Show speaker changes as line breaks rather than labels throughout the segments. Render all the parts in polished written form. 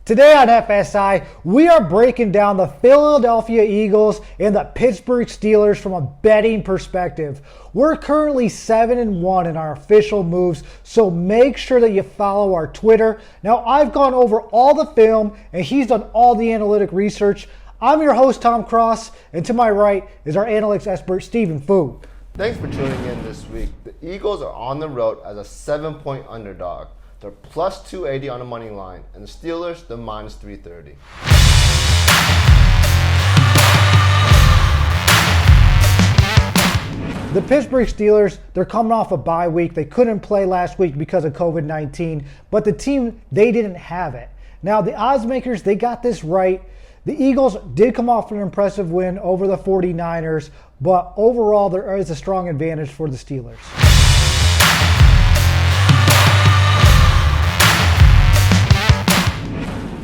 Today on FSI, we are breaking down the Philadelphia Eagles and the Pittsburgh Steelers from a betting perspective. We're currently 7-1 in our official moves, so make sure that you follow our Twitter. Now, I've gone over all the film, and he's done all the analytic research. I'm your host, Tom Cross, and to my right is our analytics expert, Stephen Fu.
Thanks for tuning in this week. The Eagles are on the road as a 7-point underdog. They're plus 280 on the money line, and the Steelers, they're minus 330.
The Pittsburgh Steelers, they're coming off a bye week. They couldn't play last week because of COVID-19, but the team, they didn't have it. Now, the odds makers, they got this right. The Eagles did come off an impressive win over the 49ers, but overall, there is a strong advantage for the Steelers.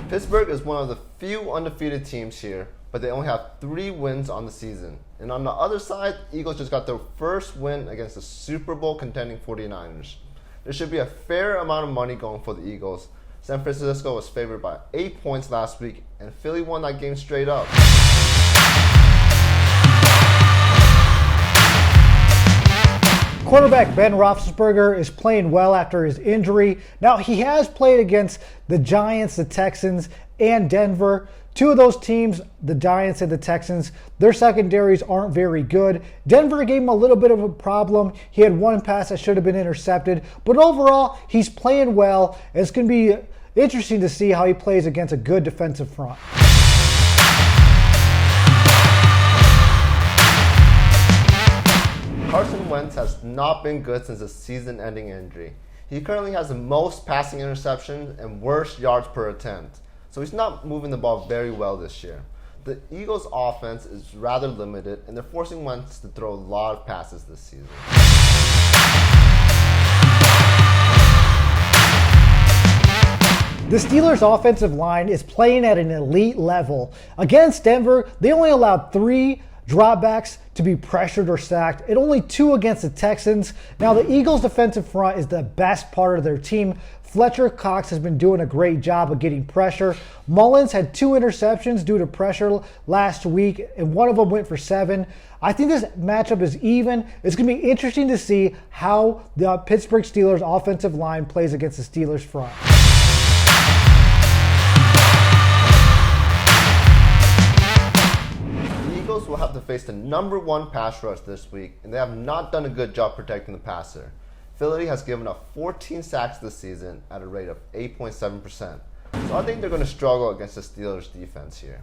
Pittsburgh is one of the few undefeated teams here, but they only have 3 wins on the season. And on the other side, the Eagles just got their first win against the Super Bowl contending 49ers. There should be a fair amount of money going for the Eagles. San Francisco was favored by 8 points last week, and Philly won that game straight up.
Quarterback Ben Roethlisberger is playing well after his injury. Now, he has played against the Giants, the Texans, and Denver. Two of those teams, the Giants and the Texans, their secondaries aren't very good. Denver gave him a little bit of a problem. He had one pass that should have been intercepted. But overall, he's playing well. It's going to be interesting to see how he plays against a good defensive front.
Carson Wentz has not been good since his season-ending injury. He currently has the most passing interceptions and worst yards per attempt, so he's not moving the ball very well this year. The Eagles' offense is rather limited, and they're forcing Wentz to throw a lot of passes this season.
The Steelers' offensive line is playing at an elite level. Against Denver, they only allowed 3 dropbacks to be pressured or sacked, and only 2 against the Texans. Now, the Eagles' defensive front is the best part of their team. Fletcher Cox has been doing a great job of getting pressure. Mullins had 2 interceptions due to pressure last week, and one of them went for 7. I think this matchup is even. It's going to be interesting to see how the Pittsburgh Steelers' offensive line plays against the Steelers' front.
Will have to face the #1 pass rush this week, and they have not done a good job protecting the passer. Philly has given up 14 sacks this season at a rate of 8.7%. So I think they're going to struggle against the Steelers' defense here.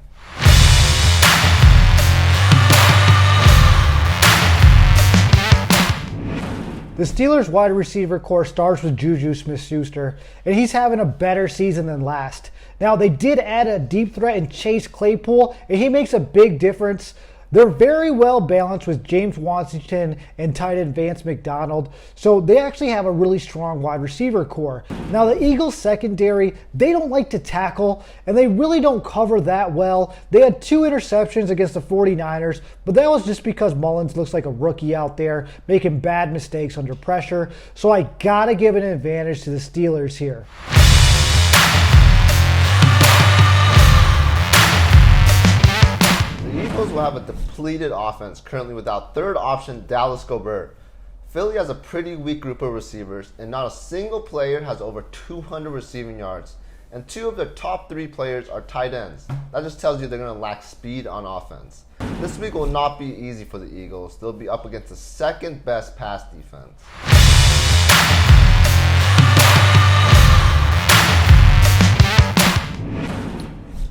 The Steelers' wide receiver core starts with Juju Smith-Schuster, and he's having a better season than last. Now, they did add a deep threat in Chase Claypool, and he makes a big difference. They're very well balanced with James Washington and tight end Vance McDonald, so they actually have a really strong wide receiver core. Now, the Eagles' secondary, they don't like to tackle, and they really don't cover that well. They had 2 interceptions against the 49ers, but that was just because Mullins looks like a rookie out there, making bad mistakes under pressure, so I gotta give an advantage to the Steelers here.
Will have a depleted offense currently without third option Dallas Goedert. Philly has a pretty weak group of receivers, and not a single player has over 200 receiving yards, and 2 of their top 3 players are tight ends. That just tells you they're going to lack speed on offense. This week will not be easy for the Eagles. They'll be up against the 2nd best pass defense.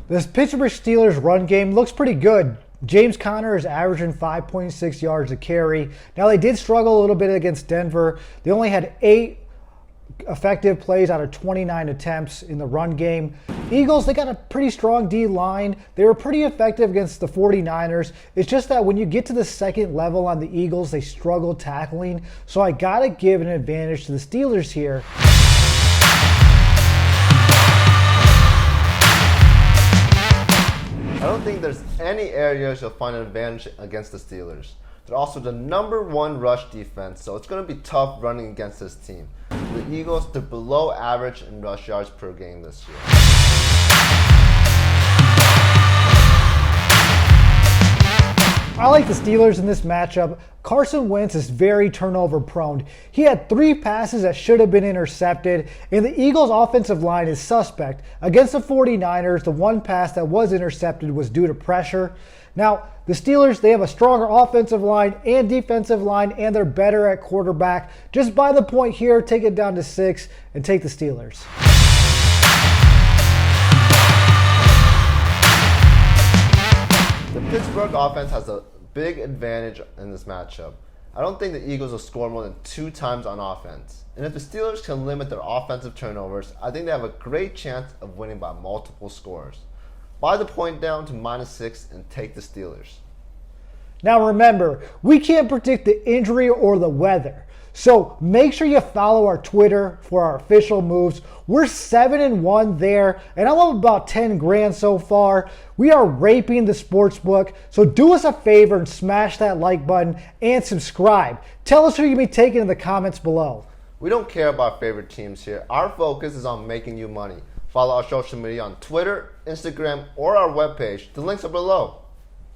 This Pittsburgh Steelers run game looks pretty good. James Conner is averaging 5.6 yards a carry. Now, they did struggle a little bit against Denver. They only had 8 effective plays out of 29 attempts in the run game. Eagles, they got a pretty strong D-line. They were pretty effective against the 49ers. It's just that when you get to the 2nd level on the Eagles, they struggle tackling. So I got to give an advantage to the Steelers here.
I don't think there's any areas you'll find an advantage against the Steelers. They're also the #1 rush defense, so it's going to be tough running against this team. The Eagles, they're below average in rush yards per game this year.
I like the Steelers in this matchup. Carson Wentz is very turnover prone. He had 3 passes that should have been intercepted, and the Eagles' offensive line is suspect. Against the 49ers, the 1 pass that was intercepted was due to pressure. Now, the Steelers, they have a stronger offensive line and defensive line, and they're better at quarterback. Just buy the point here, take it down to 6, and take the Steelers.
The Pittsburgh offense has a big advantage in this matchup. I don't think the Eagles will score more than 2 times on offense. And if the Steelers can limit their offensive turnovers, I think they have a great chance of winning by multiple scores. Buy the point down to -6 and take the Steelers.
Now remember, we can't predict the injury or the weather. So make sure you follow our Twitter for our official moves. We're 7-1 there, and I'm up about 10 grand so far. We are raping the sports book. So do us a favor and smash that like button and subscribe. Tell us who you'll be taking in the comments below.
We don't care about favorite teams here. Our focus is on making you money. Follow our social media on Twitter, Instagram, or our webpage. The links are below.